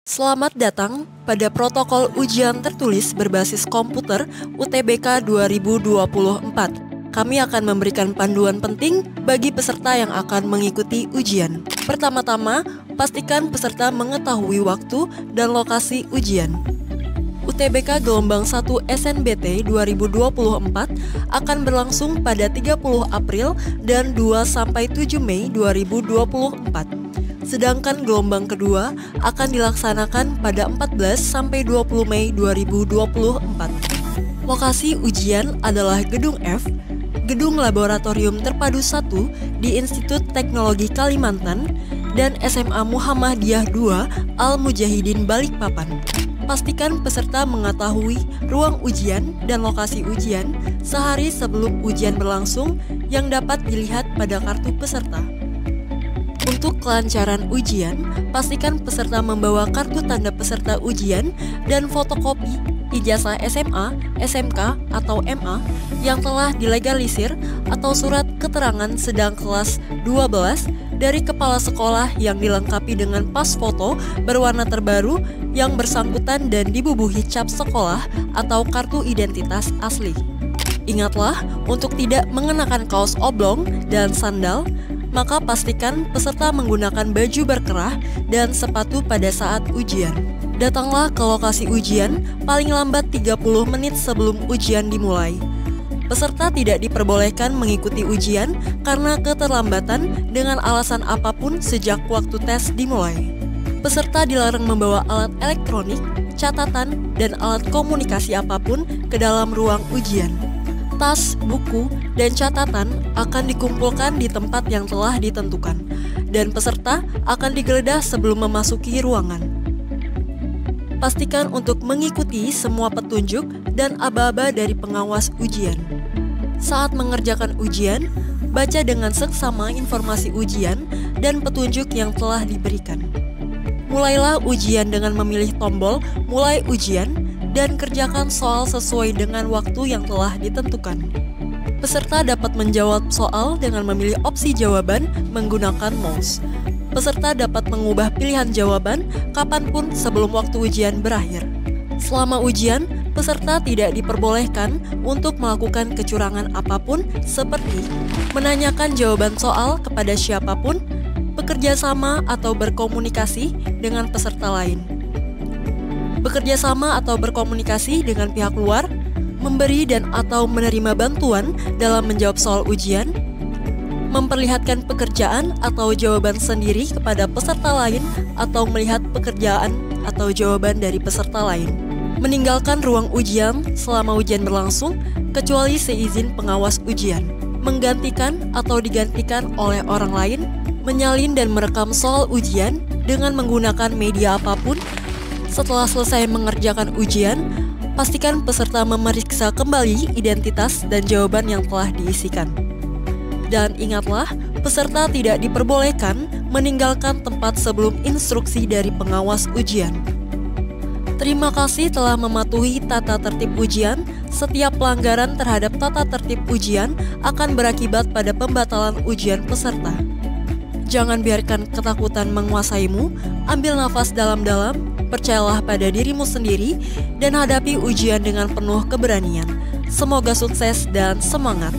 Selamat datang pada protokol ujian tertulis berbasis komputer UTBK 2024. Kami akan memberikan panduan penting bagi peserta yang akan mengikuti ujian. Pertama-tama, pastikan peserta mengetahui waktu dan lokasi ujian. UTBK Gelombang 1 SNBT 2024 akan berlangsung pada 30 April dan 2-7 Mei 2024. Sedangkan gelombang kedua akan dilaksanakan pada 14-20 Mei 2024. Lokasi ujian adalah Gedung F, Gedung Laboratorium Terpadu 1 di Institut Teknologi Kalimantan, dan SMA Muhammadiyah 2 Al-Mujahidin Balikpapan. Pastikan peserta mengetahui ruang ujian dan lokasi ujian sehari sebelum ujian berlangsung yang dapat dilihat pada kartu peserta. Untuk kelancaran ujian, pastikan peserta membawa kartu tanda peserta ujian dan fotokopi ijazah SMA, SMK, atau MA yang telah dilegalisir atau surat keterangan sedang kelas 12 dari kepala sekolah yang dilengkapi dengan pas foto berwarna terbaru yang bersangkutan dan dibubuhi cap sekolah atau kartu identitas asli. Ingatlah untuk tidak mengenakan kaos oblong dan sandal, maka pastikan peserta menggunakan baju berkerah dan sepatu pada saat ujian. Datanglah ke lokasi ujian paling lambat 30 menit sebelum ujian dimulai. Peserta tidak diperbolehkan mengikuti ujian karena keterlambatan dengan alasan apapun sejak waktu tes dimulai. Peserta dilarang membawa alat elektronik, catatan, dan alat komunikasi apapun ke dalam ruang ujian. Tas, buku, dan catatan akan dikumpulkan di tempat yang telah ditentukan, dan peserta akan digeledah sebelum memasuki ruangan. Pastikan untuk mengikuti semua petunjuk dan aba-aba dari pengawas ujian. Saat mengerjakan ujian, baca dengan seksama informasi ujian dan petunjuk yang telah diberikan. Mulailah ujian dengan memilih tombol "Mulai ujian" dan kerjakan soal sesuai dengan waktu yang telah ditentukan. Peserta dapat menjawab soal dengan memilih opsi jawaban menggunakan mouse. Peserta dapat mengubah pilihan jawaban kapanpun sebelum waktu ujian berakhir. Selama ujian, peserta tidak diperbolehkan untuk melakukan kecurangan apapun seperti menanyakan jawaban soal kepada siapapun, bekerja sama atau berkomunikasi dengan peserta lain, bekerja sama atau berkomunikasi dengan pihak luar, memberi dan atau menerima bantuan dalam menjawab soal ujian, memperlihatkan pekerjaan atau jawaban sendiri kepada peserta lain atau melihat pekerjaan atau jawaban dari peserta lain, meninggalkan ruang ujian selama ujian berlangsung kecuali seizin pengawas ujian, menggantikan atau digantikan oleh orang lain, menyalin dan merekam soal ujian dengan menggunakan media apapun. Setelah selesai mengerjakan ujian, pastikan peserta memeriksa kembali identitas dan jawaban yang telah diisikan. Dan ingatlah, peserta tidak diperbolehkan meninggalkan tempat sebelum instruksi dari pengawas ujian. Terima kasih telah mematuhi tata tertib ujian. Setiap pelanggaran terhadap tata tertib ujian akan berakibat pada pembatalan ujian peserta. Jangan biarkan ketakutan menguasaimu, ambil nafas dalam-dalam, percayalah pada dirimu sendiri, dan hadapi ujian dengan penuh keberanian. Semoga sukses dan semangat!